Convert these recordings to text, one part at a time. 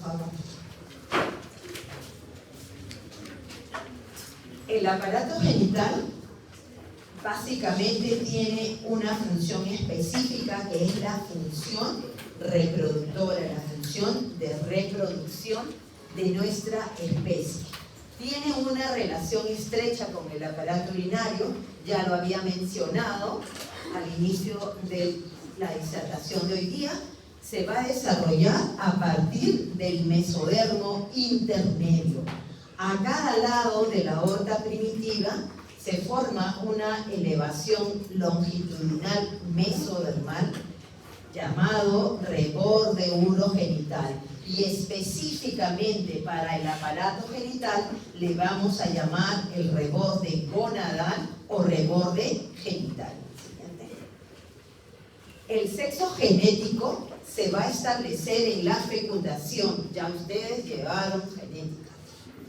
favor. El aparato genital básicamente tiene una función específica que es la función reproductora, la función de reproducción de nuestra especie. Tiene una relación estrecha con el aparato urinario, ya lo había mencionado al inicio de la disertación de hoy día. Se va a desarrollar a partir del mesodermo intermedio. A cada lado de la aorta primitiva se forma una elevación longitudinal mesodermal llamado reborde urogenital, y específicamente para el aparato genital le vamos a llamar el reborde gonadal o reborde genital. El sexo genético se va a establecer en la fecundación, ya ustedes llevaron genética,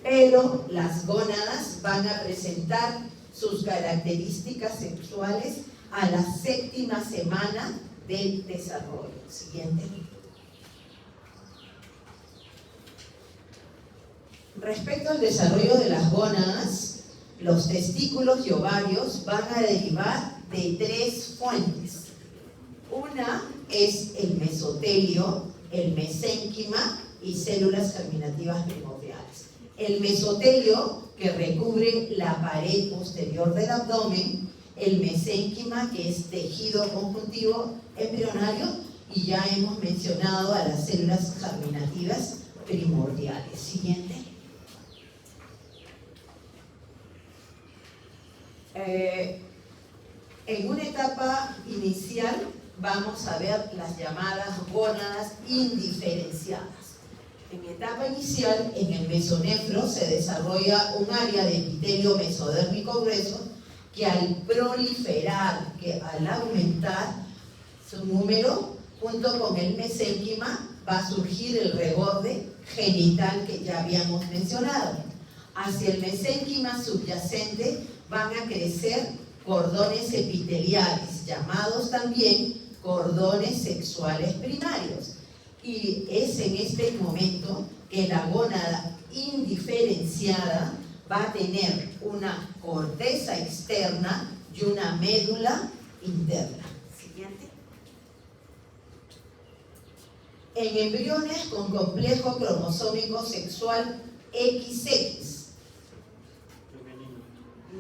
pero las gónadas van a presentar sus características sexuales a la 7ª semana del desarrollo. Siguiente. Respecto al desarrollo de las gónadas, los testículos y ovarios van a derivar de 3 fuentes. Una es el mesotelio, el mesénquima y células germinativas primordiales. El mesotelio, que recubre la pared posterior del abdomen, el mesénquima, que es tejido conjuntivo embrionario, y ya hemos mencionado a las células germinativas primordiales. Siguiente. En una etapa inicial vamos a ver las llamadas gónadas indiferenciadas. En etapa inicial, en el mesonefro se desarrolla un área de epitelio mesodérmico grueso que al proliferar, que al aumentar su número, junto con el mesénquima, va a surgir el reborde genital que ya habíamos mencionado. Hacia el mesénquima subyacente van a crecer cordones epiteliales, llamados también cordones sexuales primarios. Y es en este momento que la gónada indiferenciada va a tener una corteza externa y una médula interna. Siguiente. En embriones con complejo cromosómico sexual XX,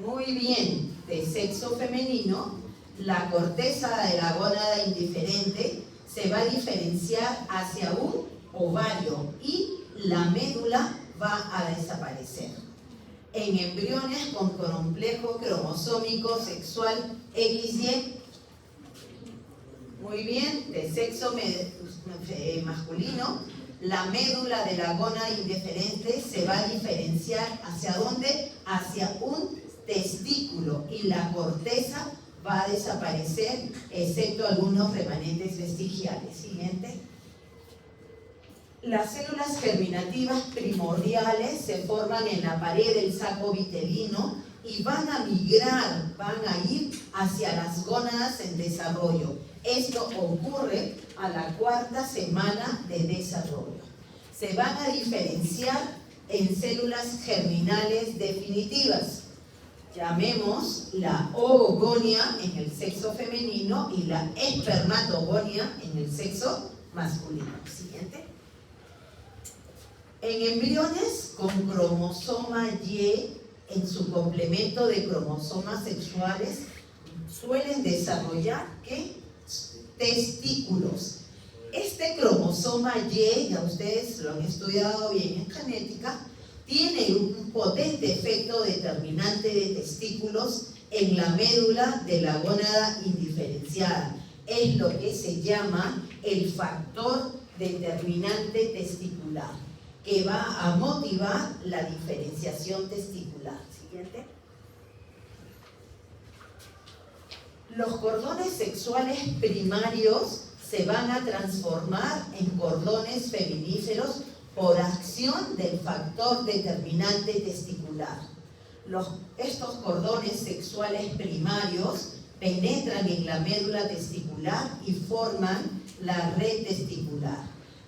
muy bien, de sexo femenino, la corteza de la gónada indiferente se va a diferenciar hacia un ovario y la médula va a desaparecer. En embriones con complejo cromosómico sexual XY, muy bien, de sexo masculino, la médula de la gónada indiferente se va a diferenciar ¿hacia dónde? Hacia un testículo, y la corteza va a desaparecer, excepto algunos remanentes vestigiales. Siguiente. Las células germinativas primordiales se forman en la pared del saco vitelino y van a migrar, van a ir hacia las gónadas en desarrollo. Esto ocurre a la 4ª semana de desarrollo. Se van a diferenciar en células germinales definitivas. Llamemos la oogonia en el sexo femenino y la espermatogonia en el sexo masculino. Siguiente. En embriones con cromosoma Y en su complemento de cromosomas sexuales suelen desarrollar ¿qué? Testículos. Este cromosoma Y, ya ustedes lo han estudiado bien en genética, tiene un potente efecto determinante de testículos en la médula de la gónada indiferenciada. Es lo que se llama el factor determinante testicular, que va a motivar la diferenciación testicular. Siguiente. Los cordones sexuales primarios se van a transformar en cordones feminíferos por acción del factor determinante testicular. Estos cordones sexuales primarios penetran en la médula testicular y forman la red testicular.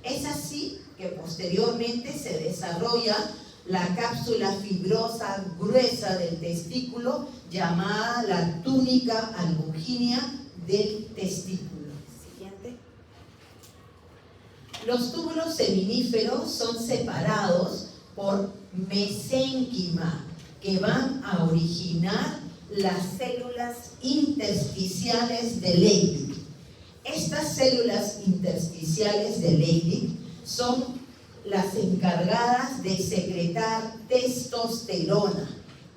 Es así que posteriormente se desarrolla la cápsula fibrosa gruesa del testículo llamada la túnica albugínea del testículo. Siguiente. Los túbulos seminíferos son separados por mesénquima, que van a originar las células intersticiales de Leydig. Estas células intersticiales de Leydig son las encargadas de secretar testosterona.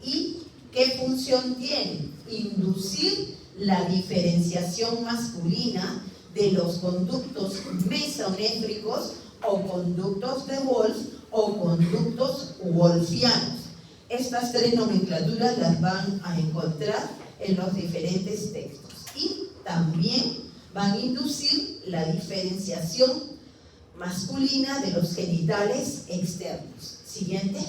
¿Y qué función tienen? Inducir la diferenciación masculina de los conductos mesonéfricos o conductos de Wolff o conductos wolffianos. Estas tres nomenclaturas las van a encontrar en los diferentes textos. Y también van a inducir la diferenciación masculina de los genitales externos. Siguiente.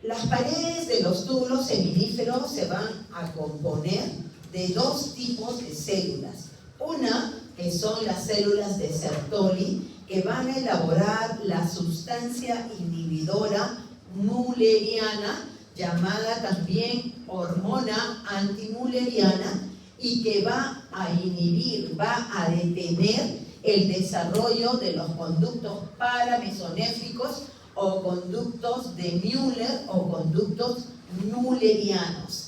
Las paredes de los túbulos seminíferos se van a componer de dos tipos de células. Una, que son las células de Sertoli, que van a elaborar la sustancia inhibidora mulleriana, llamada también hormona antimulleriana, y que va a inhibir, va a detener el desarrollo de los conductos paramesonéfricos o conductos de Müller o conductos mullerianos.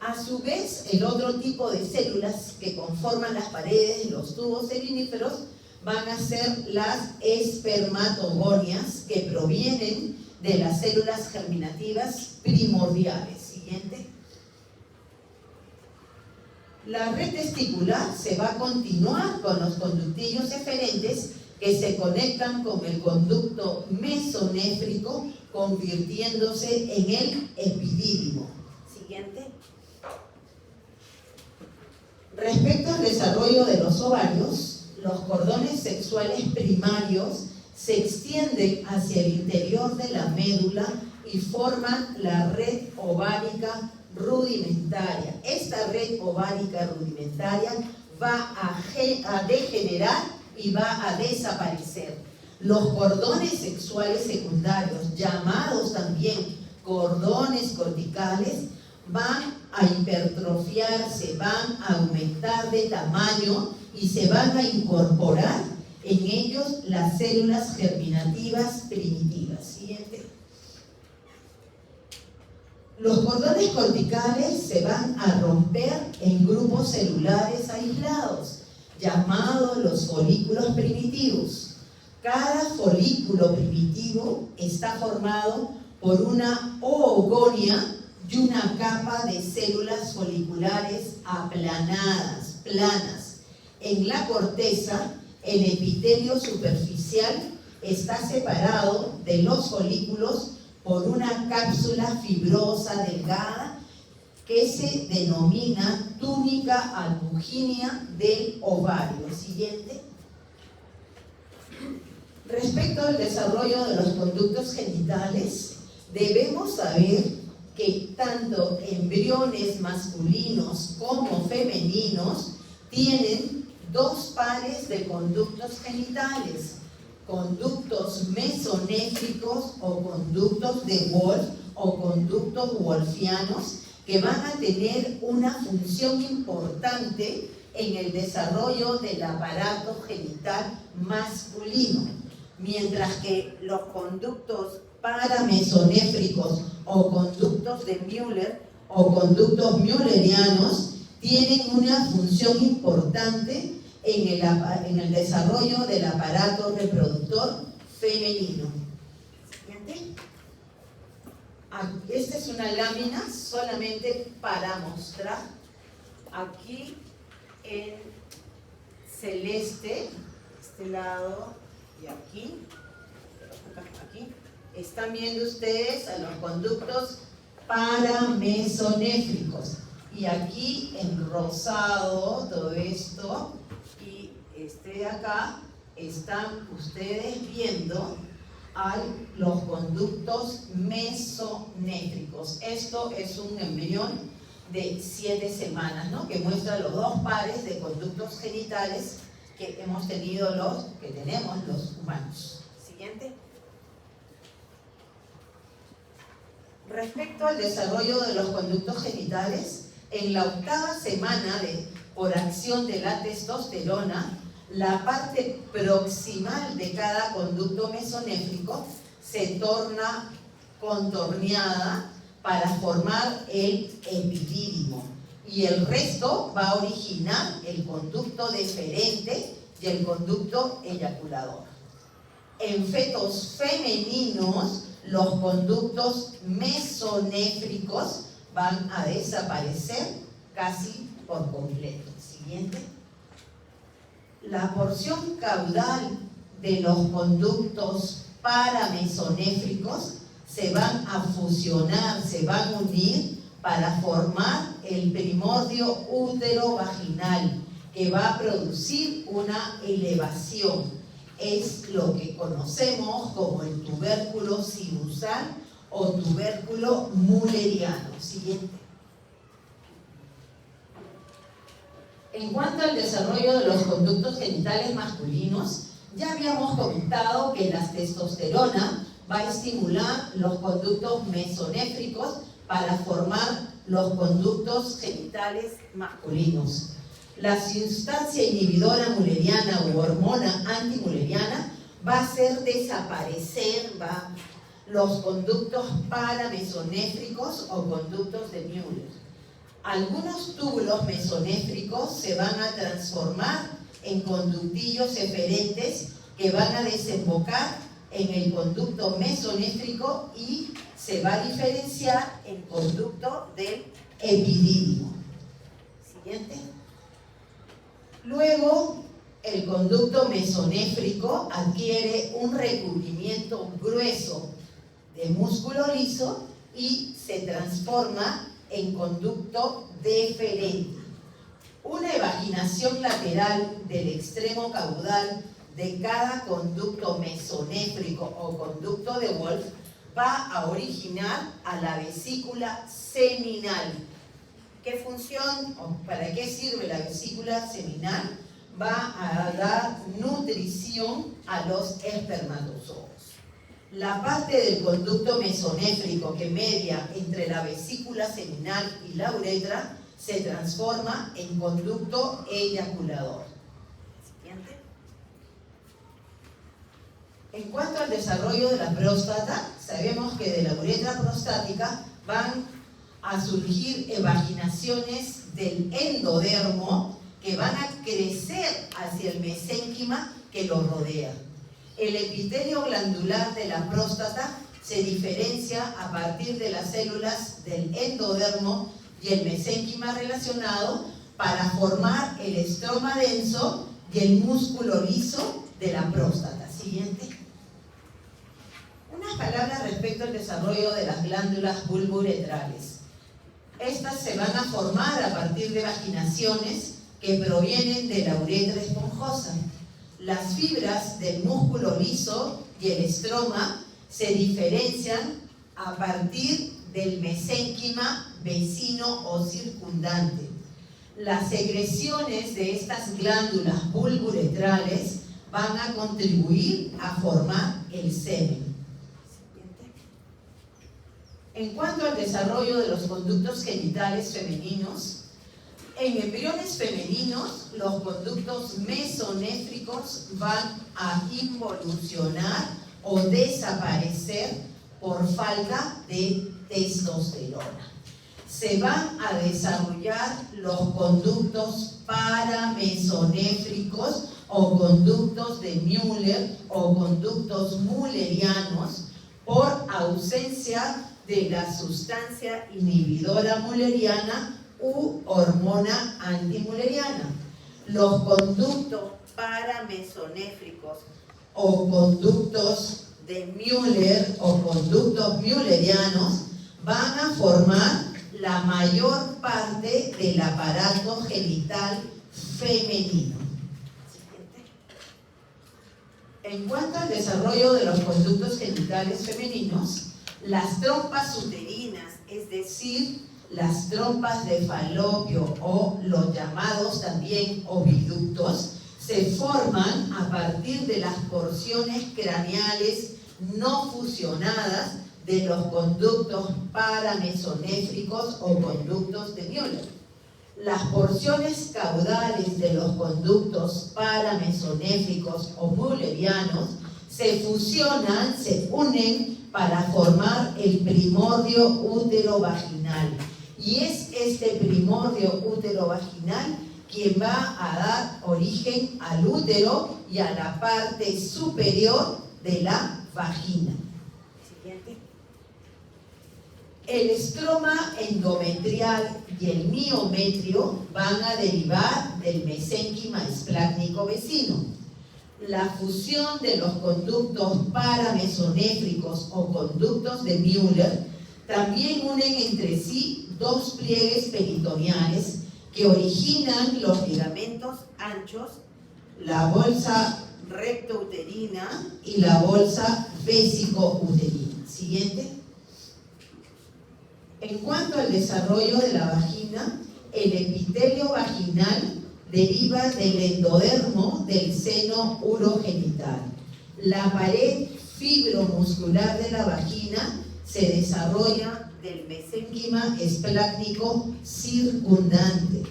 A su vez, el otro tipo de células que conforman las paredes de los tubos seminíferos van a ser las espermatogonias, que provienen de las células germinativas primordiales. Siguiente. La red testicular se va a continuar con los conductillos eferentes que se conectan con el conducto mesonéfrico, convirtiéndose en el epidídimo. Siguiente. Respecto al desarrollo de los ovarios, los cordones sexuales primarios se extienden hacia el interior de la médula y forman la red ovárica rudimentaria. Esta red ovárica rudimentaria va a degenerar y va a desaparecer. Los cordones sexuales secundarios, llamados también cordones corticales, van a hipertrofiarse, van a aumentar de tamaño y se van a incorporar en ellos las células germinativas primitivas. Siguiente. Los cordones corticales se van a romper en grupos celulares aislados, llamados los folículos primitivos. Cada folículo primitivo está formado por una oogonia y una capa de células foliculares aplanadas, planas. En la corteza, el epitelio superficial está separado de los folículos por una cápsula fibrosa delgada que se denomina túnica albugínea del ovario. Siguiente. Respecto al desarrollo de los conductos genitales, debemos saber que tanto embriones masculinos como femeninos tienen dos pares de conductos genitales, conductos mesonéfricos o conductos de Wolff o conductos wolffianos, que van a tener una función importante en el desarrollo del aparato genital masculino, mientras que los conductos paramesonéfricos o conductos de Müller o conductos müllerianos tienen una función importante en el desarrollo del aparato reproductor femenino. Siguiente. Esta es una lámina solamente para mostrar. Aquí en celeste, este lado y aquí, están viendo ustedes a los conductos paramesonéfricos. Y aquí en rosado, todo esto, y este de acá, están ustedes viendo a los conductos mesonéfricos. Esto es un embrión de 7 semanas, ¿no?, que muestra los dos pares de conductos genitales que tenemos los humanos. Siguiente. Respecto al desarrollo de los conductos genitales, en la 8ª semana por acción de la testosterona, la parte proximal de cada conducto mesonéfrico se torna contorneada para formar el epidídimo, y el resto va a originar el conducto deferente y el conducto eyaculador. En fetos femeninos, los conductos mesonéfricos van a desaparecer casi por completo. Siguiente. La porción caudal de los conductos paramesonéfricos se van a fusionar, se van a unir para formar el primordio útero-vaginal, que va a producir una elevación. Es lo que conocemos como el tubérculo sinusal o tubérculo mulleriano. Siguiente. En cuanto al desarrollo de los conductos genitales masculinos, ya habíamos comentado que la testosterona va a estimular los conductos mesonéfricos para formar los conductos genitales masculinos. La sustancia inhibidora mulleriana u hormona antimulleriana va a hacer desaparecer los conductos paramesonéfricos o conductos de Müller. Algunos túbulos mesonéfricos se van a transformar en conductillos eferentes que van a desembocar en el conducto mesonéfrico y se va a diferenciar en conducto del epidídimo. Siguiente. Luego, el conducto mesonéfrico adquiere un recubrimiento grueso de músculo liso y se transforma en conducto deferente. Una evaginación lateral del extremo caudal de cada conducto mesonéfrico o conducto de Wolff va a originar a la vesícula seminal. ¿Qué función o para qué sirve la vesícula seminal? Va a dar nutrición a los espermatozoos. La parte del conducto mesonéfrico que media entre la vesícula seminal y la uretra se transforma en conducto eyaculador. Siguiente. En cuanto al desarrollo de la próstata, sabemos que de la uretra prostática van a surgir evaginaciones del endodermo que van a crecer hacia el mesénquima que lo rodea. El epitelio glandular de la próstata se diferencia a partir de las células del endodermo y el mesénquima relacionado para formar el estroma denso y el músculo liso de la próstata. Siguiente. Unas palabras respecto al desarrollo de las glándulas bulbouretrales. Estas se van a formar a partir de vaginaciones que provienen de la uretra esponjosa. Las fibras del músculo liso y el estroma se diferencian a partir del mesénquima vecino o circundante. Las secreciones de estas glándulas bulbouretrales van a contribuir a formar el semen. En cuanto al desarrollo de los conductos genitales femeninos, en embriones femeninos, los conductos mesonéfricos van a involucionar o desaparecer por falta de testosterona. Se van a desarrollar los conductos paramesonéfricos o conductos de Müller o conductos mullerianos por ausencia de la sustancia inhibidora mulleriana u hormona antimulleriana. Los conductos paramesonéfricos o conductos de Müller o conductos müllerianos van a formar la mayor parte del aparato genital femenino. En cuanto al desarrollo de los conductos genitales femeninos, las trompas uterinas, es decir, las trompas de falopio o los llamados también oviductos, se forman a partir de las porciones craneales no fusionadas de los conductos paramesonéfricos o conductos de Müller. Las porciones caudales de los conductos paramesonéfricos o müllerianos se fusionan, se unen para formar el primordio útero-vaginal. Y es este primordio útero-vaginal quien va a dar origen al útero y a la parte superior de la vagina. Siguiente. El estroma endometrial y el miometrio van a derivar del mesénquima esplácnico vecino. La fusión de los conductos paramesonéfricos o conductos de Müller también unen entre sí dos pliegues peritoneales que originan los ligamentos anchos, la bolsa rectouterina y la bolsa vesicouterina. Siguiente. En cuanto al desarrollo de la vagina, el epitelio vaginal deriva del endodermo del seno urogenital. La pared fibromuscular de la vagina se desarrolla del mesénquima esplácnico circundante.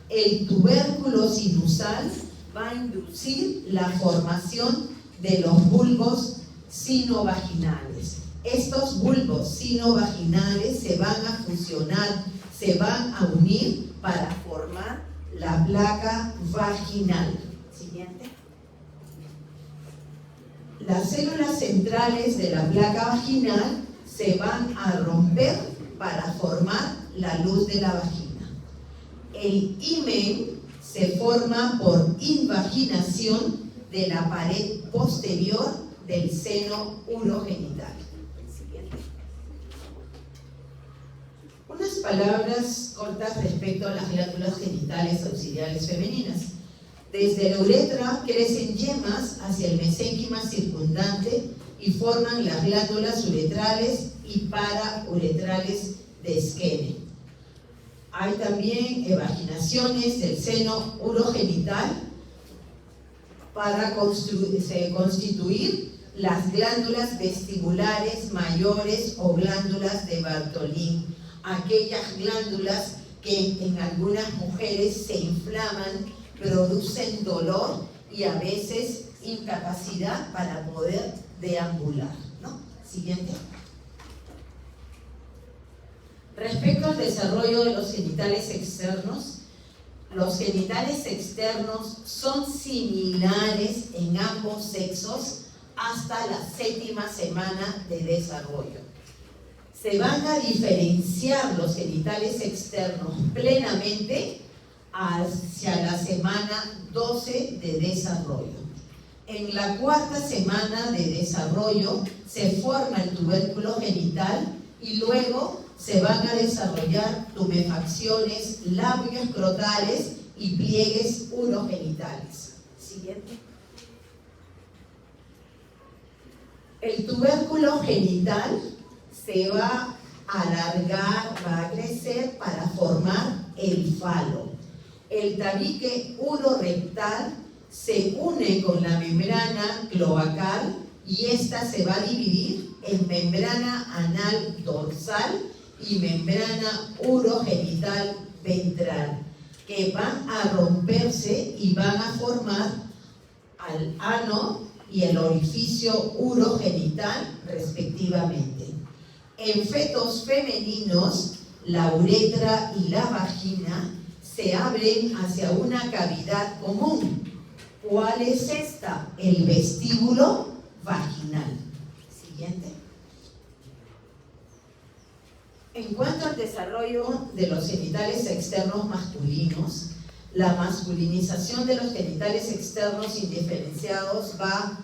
El tubérculo sinusal va a inducir la formación de los bulbos sinovaginales. Estos bulbos sinovaginales se van a fusionar, se van a unir para formar la placa vaginal. Siguiente. Las células centrales de la placa vaginal se van a romper para formar la luz de la vagina. El himen se forma por invaginación de la pared posterior del seno urogenital. Siguiente. Unas palabras cortas respecto a las glándulas genitales auxiliares femeninas. Desde la uretra crecen yemas hacia el mesénquima circundante y forman las glándulas uretrales y parauretrales de Skene. Hay también evaginaciones del seno urogenital para constituir las glándulas vestibulares mayores o glándulas de Bartholin, aquellas glándulas que en algunas mujeres se inflaman, producen dolor y a veces incapacidad para poder deambular, ¿no? Siguiente. Respecto al desarrollo de los genitales externos, los genitales externos son similares en ambos sexos hasta la 7ª semana de desarrollo. Se van a diferenciar los genitales externos plenamente hacia la semana 12 de desarrollo. En la 4ª semana de desarrollo se forma el tubérculo genital y luego se van a desarrollar tumefacciones labioescrotales y pliegues urogenitales. Siguiente. El tubérculo genital se va a alargar, va a crecer para formar el falo. El tabique urorectal se une con la membrana cloacal y esta se va a dividir en membrana anal dorsal y membrana urogenital ventral, que van a romperse y van a formar al ano y el orificio urogenital respectivamente. En fetos femeninos, la uretra y la vagina se abren hacia una cavidad común. ¿Cuál es esta? El vestíbulo vaginal. Siguiente. En cuanto al desarrollo de los genitales externos masculinos, la masculinización de los genitales externos indiferenciados va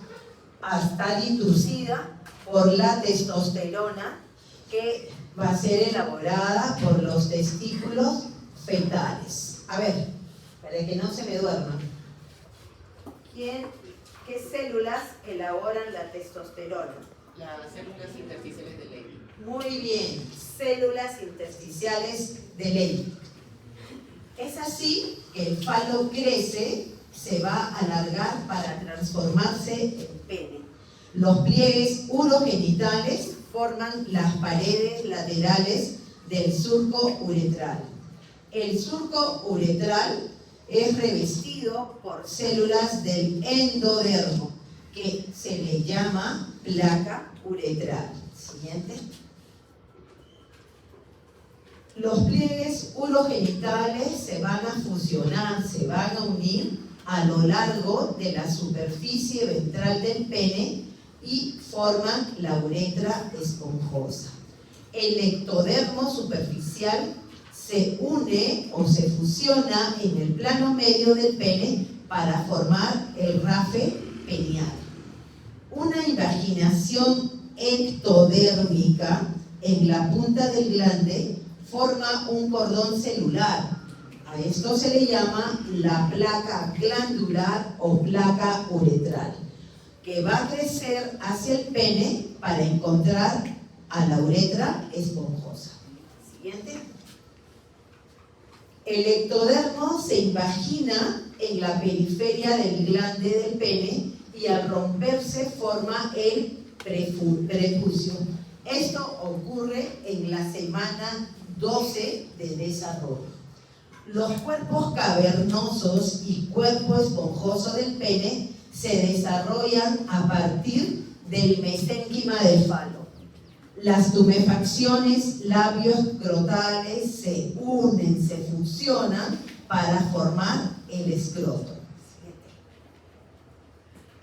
a estar inducida por la testosterona, que va a ser elaborada por los testículos fetales. A ver, para que no se me duerman. ¿Qué células elaboran la testosterona? Las células intersticiales de Leydig. Muy bien, células intersticiales de Leydig. Es así que el falo crece se va a alargar para transformarse en pene. Los pliegues urogenitales forman las paredes laterales del surco uretral. El surco uretral es revestido por células del endodermo, que se le llama placa uretral. Siguiente. Los pliegues urogenitales se van a fusionar, se van a unir a lo largo de la superficie ventral del pene y forman la uretra esponjosa. El ectodermo superficial se une o se fusiona en el plano medio del pene para formar el rafe penial. Una invaginación ectodérmica en la punta del glande forma un cordón celular. A esto se le llama la placa glandular o placa uretral, que va a crecer hacia el pene para encontrar a la uretra esponjosa. Siguiente. El ectodermo se invagina en la periferia del glande del pene y al romperse forma el prepucio. Esto ocurre en la semana 12 de desarrollo. Los cuerpos cavernosos y cuerpo esponjoso del pene se desarrollan a partir del mesénquima del falo. Las tumefacciones labio-escrotales se unen, se fusionan para formar el escroto.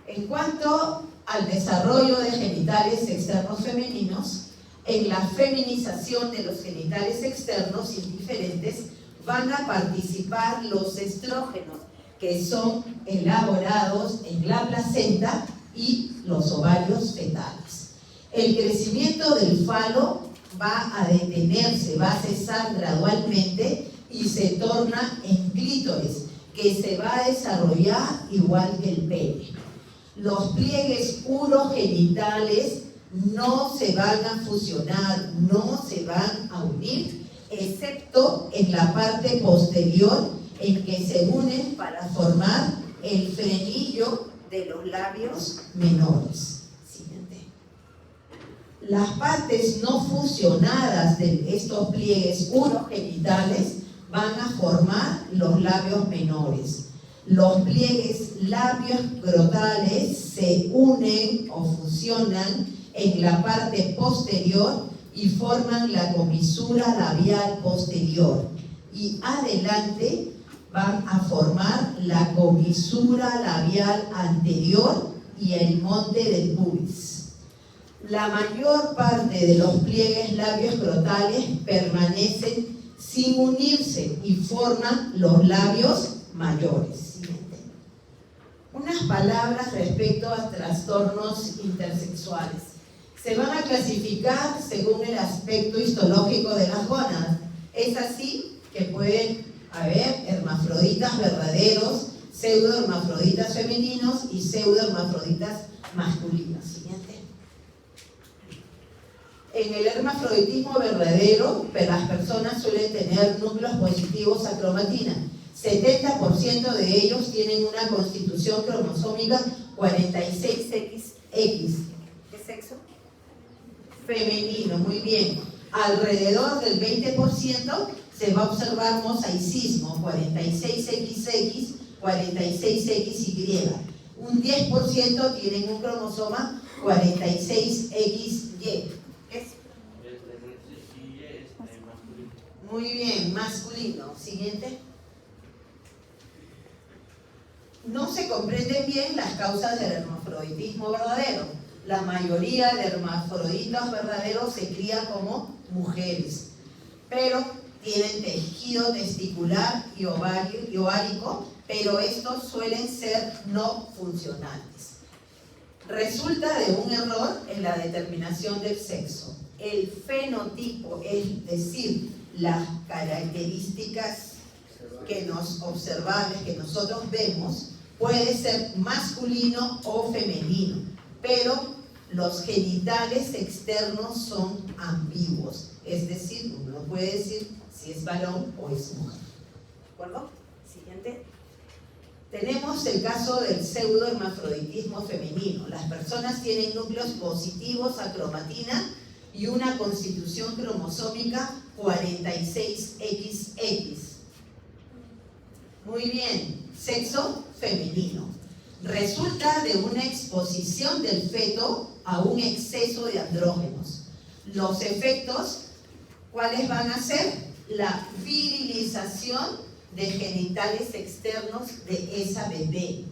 En cuanto al desarrollo de genitales externos femeninos, en la feminización de los genitales externos indiferentes van a participar los estrógenos, que son elaborados en la placenta y los ovarios fetales. El crecimiento del falo va a detenerse, va a cesar gradualmente y se torna en clítoris, que se va a desarrollar igual que el pene. Los pliegues urogenitales no se van a fusionar, no se van a unir, excepto en la parte posterior en que se unen para formar el frenillo de los labios menores. Siguiente. Las partes no fusionadas de estos pliegues urogenitales van a formar los labios menores. Los pliegues labioescrotales se unen o fusionan en la parte posterior y forman la comisura labial posterior. Y adelante van a formar la comisura labial anterior y el monte del pubis. La mayor parte de los pliegues labioescrotales permanecen sin unirse y forman los labios mayores. Unas palabras respecto a trastornos intersexuales. Se van a clasificar según el aspecto histológico de las gónadas. Es así que pueden haber hermafroditas verdaderos, pseudohermafroditas femeninos y pseudohermafroditas masculinos. Siguiente. En el hermafroditismo verdadero, las personas suelen tener núcleos positivos a cromatina. 70% de ellos tienen una constitución cromosómica 46XX. ¿Qué sexo? Femenino, muy bien. Alrededor del 20% se va a observar mosaicismo, 46XX, 46XY. Un 10% tienen un cromosoma 46XY. Muy bien, masculino. Siguiente. No se comprenden bien las causas del hermafroditismo verdadero. La mayoría de hermafroditas verdaderos se crían como mujeres, pero tienen tejido testicular y ovárico, pero estos suelen ser no funcionales. Resulta de un error en la determinación del sexo. El fenotipo, es decir, las características que nos observables, que nosotros vemos, puede ser masculino o femenino, pero los genitales externos son ambiguos, es decir, uno puede decir si es varón o es mujer. ¿De acuerdo? Siguiente. Tenemos el caso del pseudohermafroditismo femenino. Las personas tienen núcleos positivos a cromatina y una constitución cromosómica 46XX. Muy bien, sexo femenino. Resulta de una exposición del feto a un exceso de andrógenos. Los efectos, ¿cuáles van a ser? La virilización de genitales externos de esa bebé.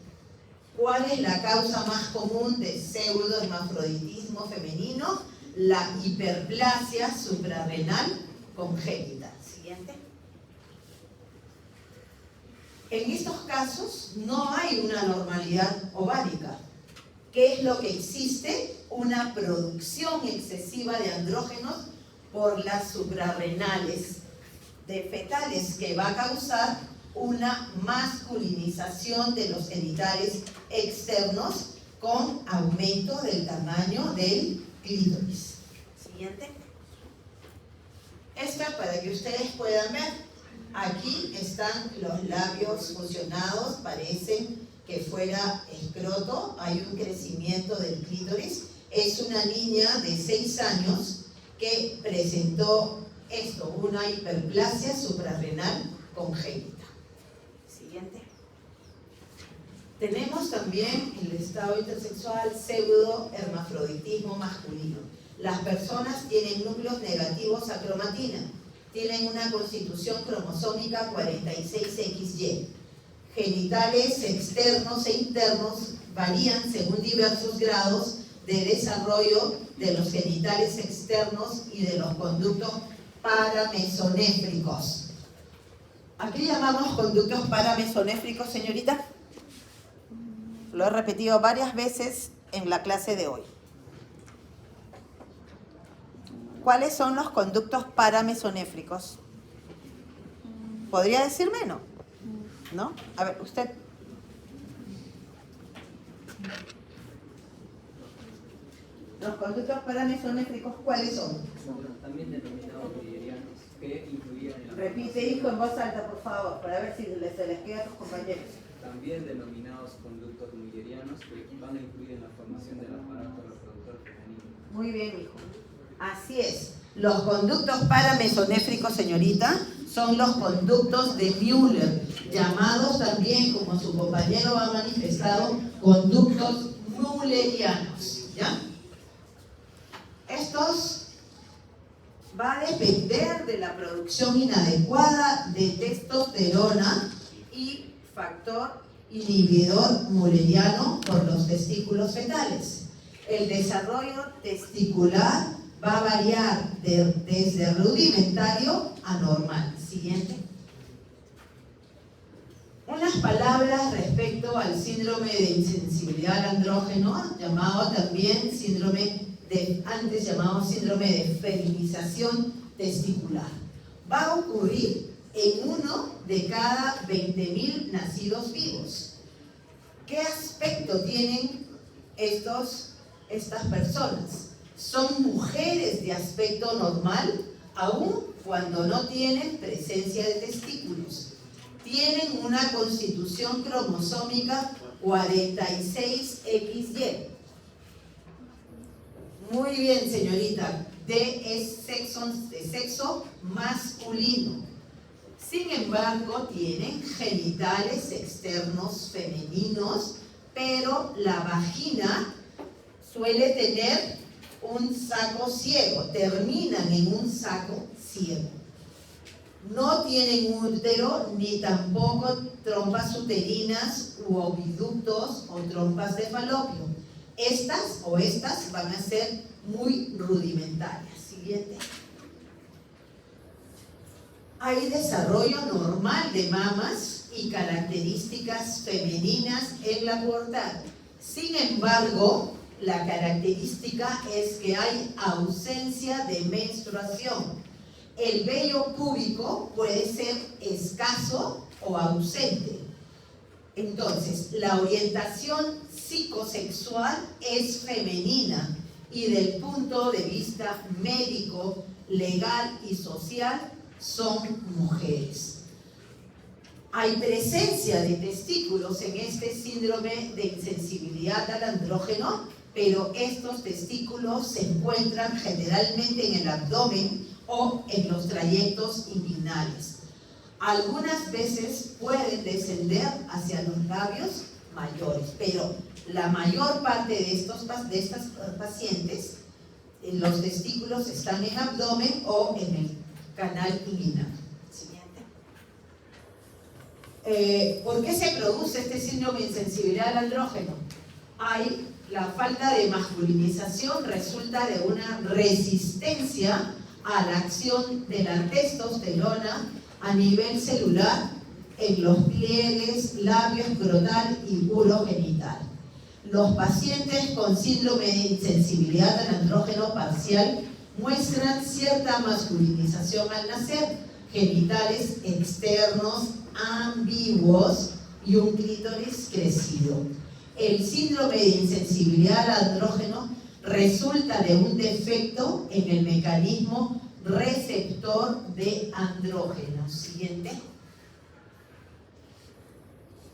¿Cuál es la causa más común de pseudohermafroditismo femenino? La hiperplasia suprarrenal congénita. Siguiente. En estos casos no hay una normalidad ovárica. ¿Qué es lo que existe? Una producción excesiva de andrógenos por las suprarrenales de fetales que va a causar una masculinización de los genitales externos con aumento del tamaño del clítoris. Siguiente. Esta para que ustedes puedan ver. Aquí están los labios fusionados, parecen que fuera escroto, hay un crecimiento del clítoris. Es una niña de 6 años que presentó esto, una hiperplasia suprarrenal congénita. Siguiente. Tenemos también el estado intersexual pseudohermafroditismo masculino. Las personas tienen núcleos negativos a cromatina, tienen una constitución cromosómica 46XY. Genitales externos e internos varían según diversos grados de desarrollo de los genitales externos y de los conductos paramesonéfricos. ¿A qué llamamos conductos paramesonéfricos, señorita? Lo he repetido varias veces en la clase de hoy. ¿Cuáles son los conductos paramesonéfricos? ¿Podría decirme? No. ¿No? A ver, usted. ¿Los conductos paramesonéfricos cuáles son? También denominados müllerianos, que influían en la... Repite, hijo, en voz alta, por favor, para ver si se les queda a tus compañeros. También denominados conductos müllerianos, que van a influir en la formación del aparato reproductor femenino. Muy bien, hijo. Así es. Los conductos paramesonéfricos, señorita, son los conductos de Müller, llamados también, como su compañero ha manifestado, conductos müllerianos. ¿Ya? Estos va a depender de la producción inadecuada de testosterona y factor inhibidor mülleriano por los testículos fetales. El desarrollo testicular va a variar desde rudimentario a normal. Siguiente. Unas palabras respecto al síndrome de insensibilidad al andrógeno, llamado también antes llamado síndrome de feminización testicular. Va a ocurrir en 1 de cada 20.000 nacidos vivos. ¿Qué aspecto tienen estas personas? Son mujeres de aspecto normal, aun cuando no tienen presencia de testículos. Tienen una constitución cromosómica 46XY. Muy bien, señorita. Es de sexo masculino. Sin embargo, tienen genitales externos femeninos, pero la vagina suele tener un saco ciego, terminan en un saco ciego. No tienen útero ni tampoco trompas uterinas u oviductos o trompas de falopio. Estas van a ser muy rudimentarias. Siguiente. Hay desarrollo normal de mamas y características femeninas en la pubertad. Sin embargo, la característica es que hay ausencia de menstruación. El vello púbico puede ser escaso o ausente. Entonces, la orientación psicosexual es femenina y del punto de vista médico, legal y social son mujeres. Hay presencia de testículos en este síndrome de insensibilidad al andrógeno, pero estos testículos se encuentran generalmente en el abdomen o en los trayectos inguinales. Algunas veces pueden descender hacia los labios mayores, pero la mayor parte de estas pacientes, los testículos están en abdomen o en el canal inguinal. Siguiente. ¿Por qué se produce este síndrome de insensibilidad al andrógeno? La falta de masculinización resulta de una resistencia a la acción de la testosterona a nivel celular en los pliegues labio-escrotal y urogenital. Los pacientes con síndrome de insensibilidad al andrógeno parcial muestran cierta masculinización al nacer, genitales externos ambiguos y un clítoris crecido. El síndrome de insensibilidad al andrógeno resulta de un defecto en el mecanismo receptor de andrógenos. Siguiente.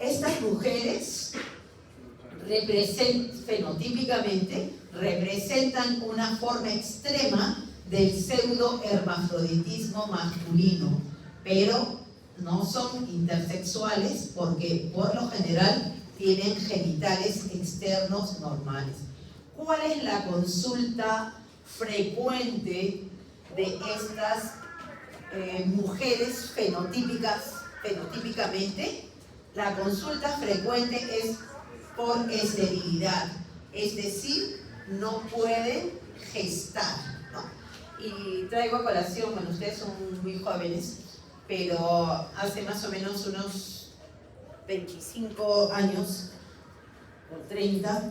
Estas mujeres fenotípicamente representan una forma extrema del pseudohermafroditismo masculino, pero no son intersexuales porque por lo general tienen genitales externos normales. ¿Cuál es la consulta frecuente de estas mujeres fenotípicamente? La consulta frecuente es por esterilidad, es decir, no pueden gestar, ¿no? Y traigo a colación, bueno, ustedes son muy jóvenes, pero hace más o menos unos 25 años o 30,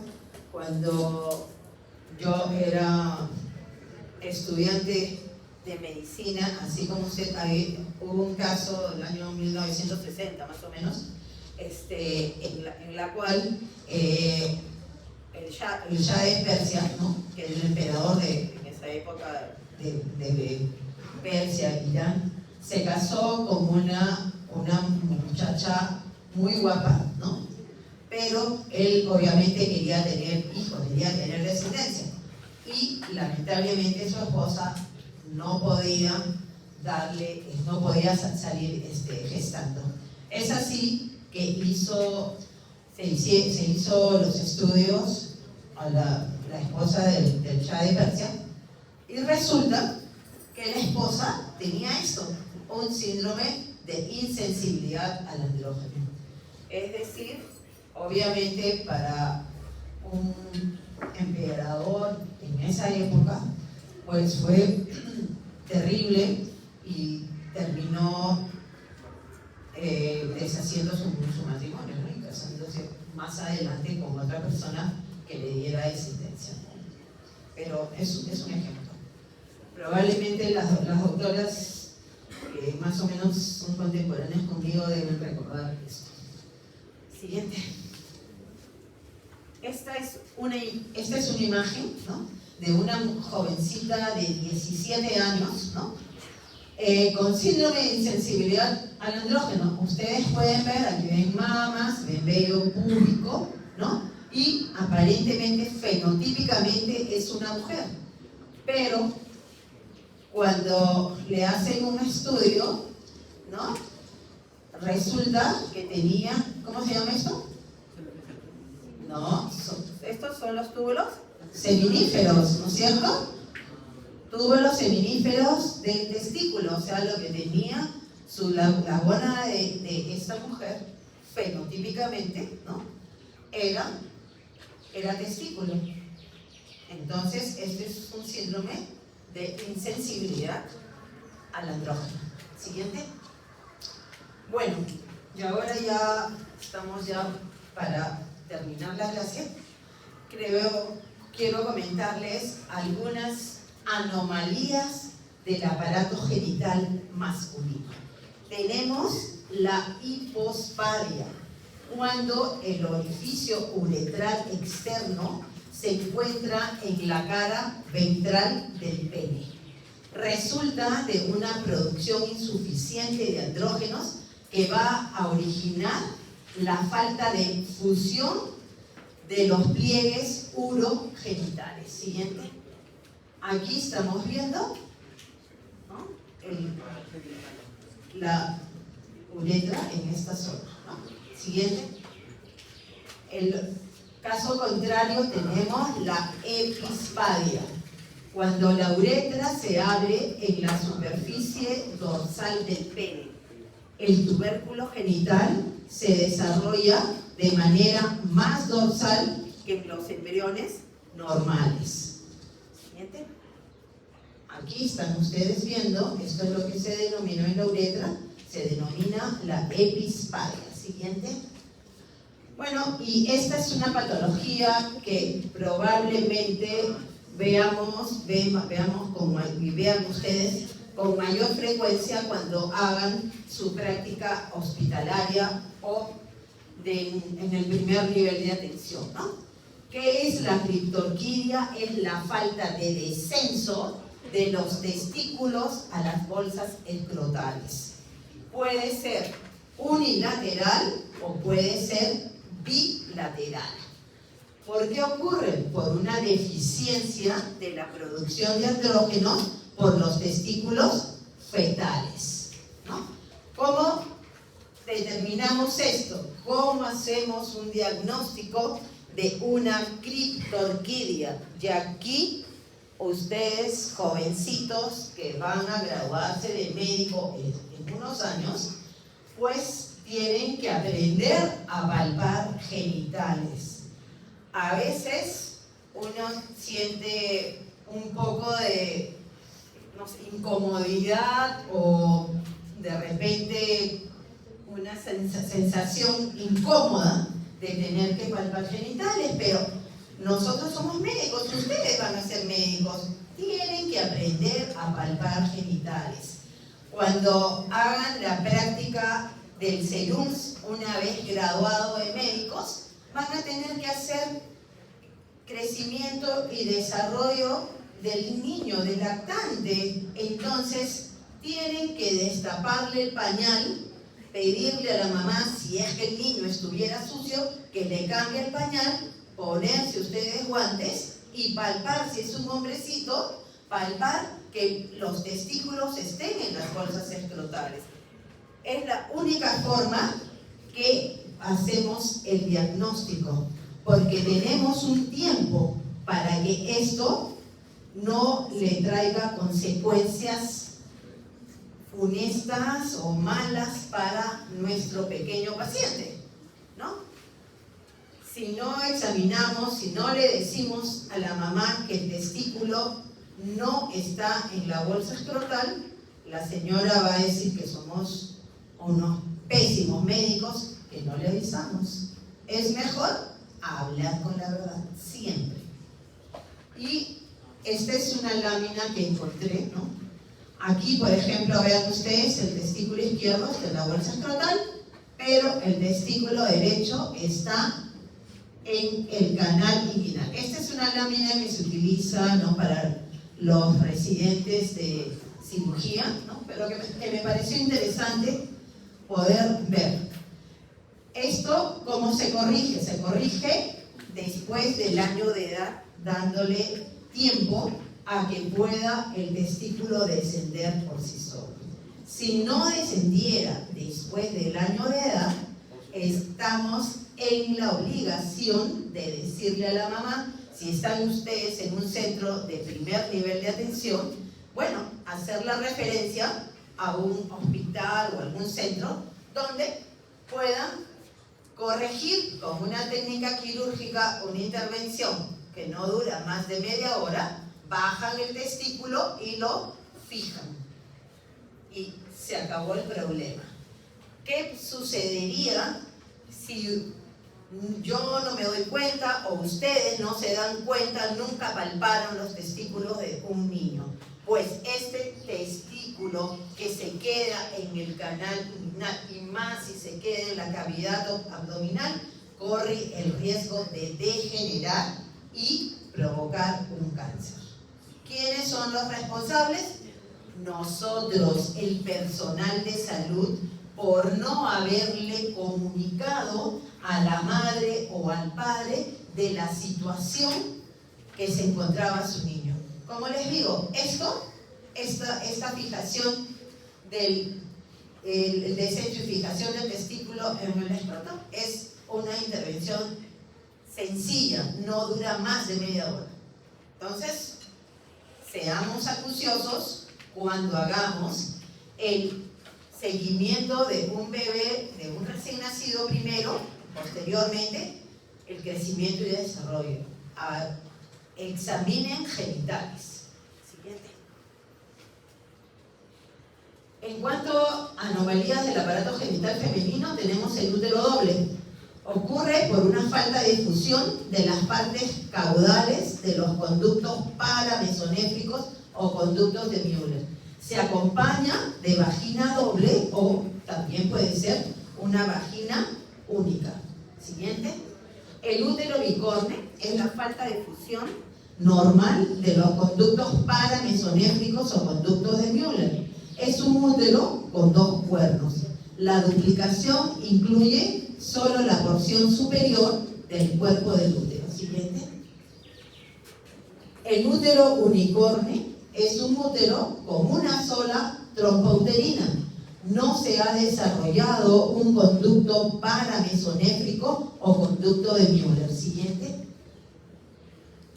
cuando yo era estudiante de medicina, así como usted, hubo un caso del año 1960 más o menos, en la cual el Shah de Persia, ¿no?, que era el emperador en esa época de Persia, Irán, se casó con una muchacha muy guapa, ¿no? Pero él obviamente quería tener hijos, quería tener descendencia. Y lamentablemente su esposa no podía salir gestando. Es así que se hizo los estudios a la esposa del Shah de Persia, y resulta que la esposa tenía esto, un síndrome de insensibilidad al andrógeno. Es decir, obviamente para un emperador en esa época, pues fue terrible y terminó deshaciendo su matrimonio, ¿no?, y casándose más adelante con otra persona que le diera descendencia. Pero es un ejemplo. Probablemente las doctoras que más o menos son contemporáneas conmigo deben recordar esto. Siguiente. Esta es una imagen, ¿no?, de una jovencita de 17 años, ¿no?, con síndrome de insensibilidad al andrógeno. Ustedes pueden ver, aquí ven mamas, ven vello púbico, ¿no?, y aparentemente, fenotípicamente es una mujer. Pero cuando le hacen un estudio, ¿no?, resulta que tenía, ¿cómo se llama esto? No, estos son los túbulos seminíferos, ¿no es cierto? Túbulos seminíferos del testículo, o sea, lo que tenía la gónada de esta mujer, fenotípicamente, ¿no?, era testículo. Entonces, este es un síndrome de insensibilidad al andrógeno. Siguiente. Bueno, y ahora ya estamos para terminar la clase. Quiero comentarles algunas anomalías del aparato genital masculino. Tenemos la hipospadia, cuando el orificio uretral externo se encuentra en la cara ventral del pene. Resulta de una producción insuficiente de andrógenos que va a originar la falta de fusión de los pliegues urogenitales. Siguiente. Aquí estamos viendo, ¿no?, la uretra en esta zona, ¿no? Siguiente. El caso contrario tenemos la epispadia, cuando la uretra se abre en la superficie dorsal del pene. El tubérculo genital se desarrolla de manera más dorsal que en los embriones normales. Siguiente. Aquí están ustedes viendo, esto es lo que se denominó en la uretra, se denomina la epispadia. Siguiente. Bueno, y esta es una patología que probablemente vean ustedes con mayor frecuencia cuando hagan su práctica hospitalaria o en el primer nivel de atención, ¿no? ¿Qué es la criptorquidia? Es la falta de descenso de los testículos a las bolsas escrotales. Puede ser unilateral o puede ser bilateral. ¿Por qué ocurre? Por una deficiencia de la producción de andrógenos por los testículos fetales, ¿no? ¿Cómo determinamos esto? ¿Cómo hacemos un diagnóstico de una criptorquidia? Y aquí ustedes, jovencitos que van a graduarse de médico en unos años, pues tienen que aprender a palpar genitales. A veces uno siente un poco de, no sé, incomodidad o de repente una sensación incómoda de tener que palpar genitales, pero nosotros somos médicos, ustedes van a ser médicos, tienen que aprender a palpar genitales. Cuando hagan la práctica del CELUNS, una vez graduado de médicos, van a tener que hacer crecimiento y desarrollo del niño, del lactante. Entonces, tienen que destaparle el pañal, pedirle a la mamá, si es que el niño estuviera sucio, que le cambie el pañal, ponerse ustedes guantes y palpar, si es un hombrecito, palpar que los testículos estén en las bolsas escrotales. Es la única forma que hacemos el diagnóstico, porque tenemos un tiempo para que esto no le traiga consecuencias funestas o malas para nuestro pequeño paciente, ¿no? Si no examinamos, si no le decimos a la mamá que el testículo no está en la bolsa escrotal, la señora va a decir que somos unos pésimos médicos que no le avisamos. Es mejor hablar con la verdad, siempre. Y esta es una lámina que encontré, ¿no? Aquí, por ejemplo, vean ustedes, el testículo izquierdo está en la bolsa escrotal, pero el testículo derecho está en el canal inguinal. Esta es una lámina que se utiliza, ¿no?, para los residentes de cirugía, ¿no?, pero que me pareció interesante poder ver. Esto, ¿cómo se corrige? Se corrige después del año de edad, dándole tiempo a que pueda el testículo descender por sí solo. Si no descendiera después del año de edad, estamos en la obligación de decirle a la mamá, si están ustedes en un centro de primer nivel de atención, bueno, hacer la referencia a un hospital o algún centro donde puedan corregir con una técnica quirúrgica una intervención que no dura más de media hora, bajan el testículo y lo fijan. Y se acabó el problema. ¿Qué sucedería si yo no me doy cuenta o ustedes no se dan cuenta, nunca palparon los testículos de un niño? Pues este testículo que se queda en el canal inguinal y más si se queda en la cavidad abdominal, corre el riesgo de degenerar y provocar un cáncer. ¿Quiénes son los responsables? Nosotros, el personal de salud, por no haberle comunicado a la madre o al padre de la situación que se encontraba su niño. Como les digo, esta fijación de centrifugación del testículo en el escroto es una intervención sencilla, no dura más de media hora. Entonces, seamos acuciosos cuando hagamos el seguimiento de un bebé, de un recién nacido primero, posteriormente el crecimiento y desarrollo. Examinen genitales. Siguiente. En cuanto a anomalías del aparato genital femenino, tenemos el útero doble. Ocurre por una falta de fusión de las partes caudales de los conductos paramesonéfricos o conductos de Müller. Se acompaña de vagina doble o también puede ser una vagina única. Siguiente. El útero bicorne es la falta de fusión normal de los conductos paramesonéfricos o conductos de Müller. Es un útero con dos cuernos. La duplicación incluye solo la porción superior del cuerpo del útero. Siguiente. El útero unicorne es un útero con una sola trompa uterina. No se ha desarrollado un conducto paramesonéfrico o conducto de Müller. Siguiente.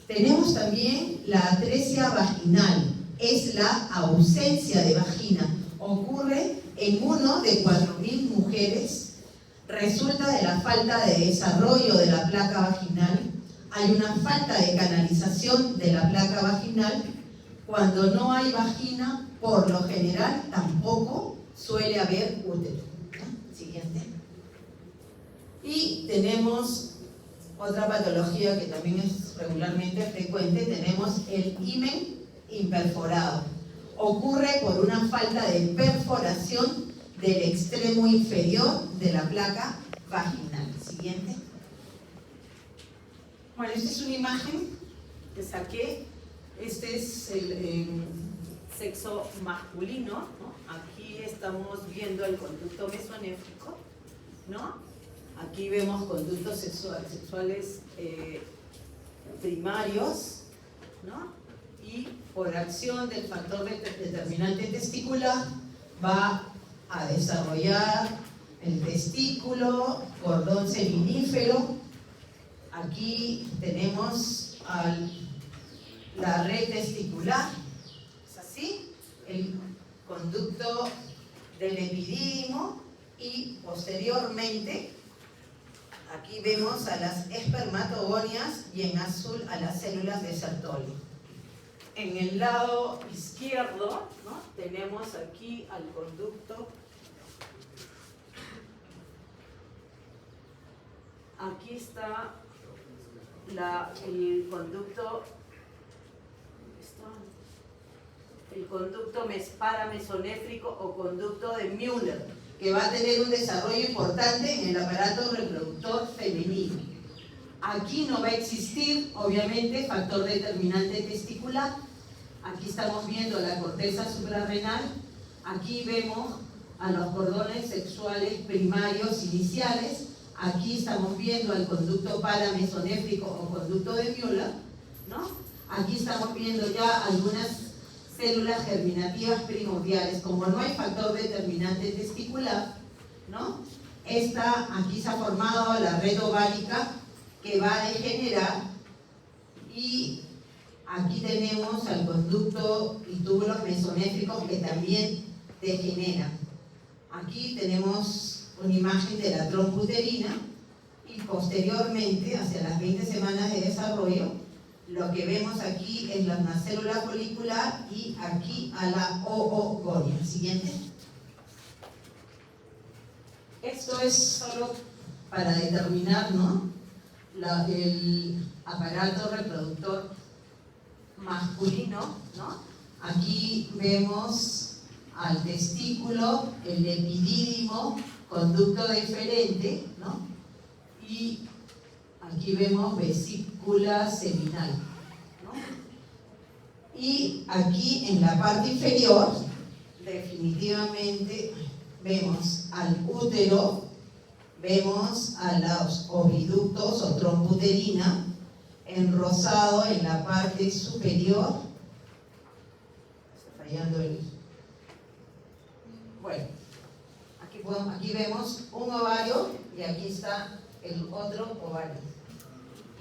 Tenemos también la atresia vaginal. Es la ausencia de vagina. Ocurre en 1 de 4.000 mujeres. Resulta de la falta de desarrollo de la placa vaginal. Hay una falta de canalización de la placa vaginal. Cuando no hay vagina, por lo general, tampoco suele haber útero. Siguiente. Y tenemos otra patología que también es regularmente frecuente. Tenemos el himen imperforado. Ocurre por una falta de perforación del extremo inferior de la placa vaginal. Siguiente. Bueno, esta es una imagen que saqué. Este es el sexo masculino, ¿no? Aquí estamos viendo el conducto mesonéfrico, ¿no? Aquí vemos conductos sexuales primarios, ¿no? Y por acción del factor determinante testicular va a desarrollar el testículo, cordón seminífero. Aquí tenemos la red testicular, es así, el conducto del epidídimo y posteriormente aquí vemos a las espermatogonias y en azul a las células de Sertoli. En el lado izquierdo, ¿no? Tenemos aquí al conducto. Aquí está el conducto paramesonéfrico o conducto de Müller, que va a tener un desarrollo importante en el aparato reproductor femenino. Aquí no va a existir, obviamente, factor determinante testicular. Aquí estamos viendo la corteza suprarrenal. Aquí vemos a los cordones sexuales primarios iniciales. Aquí estamos viendo el conducto paramesonéfrico o conducto de Müller, ¿no? Aquí estamos viendo ya algunas células germinativas primordiales. Como no hay factor determinante testicular, ¿no? Aquí se ha formado la red ovárica que va a degenerar y aquí tenemos al conducto y túbulos mesonéfricos que también degeneran. Aquí tenemos una imagen de la trompa uterina y posteriormente, hacia las 20 semanas de desarrollo, lo que vemos aquí es la célula folicular y aquí a la oogonia. Siguiente. Esto es solo para determinar, ¿no? El aparato reproductor masculino, ¿no? Aquí vemos al testículo, el epidídimo, conducto deferente, ¿no? Y aquí vemos vesícula seminal, ¿no? Y aquí en la parte inferior, definitivamente, vemos al útero, vemos a los oviductos o trompa uterina, en rosado en la parte superior. Está fallando el... Bueno, aquí vemos un ovario y aquí está el otro ovario.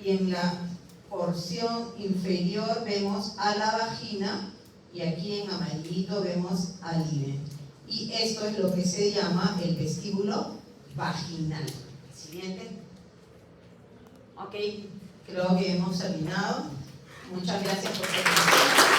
Y en la porción inferior vemos a la vagina y aquí en amarillito vemos al himen. Y esto es lo que se llama el vestíbulo vaginal. Siguiente. Ok, creo que hemos terminado. Muchas gracias por su atención.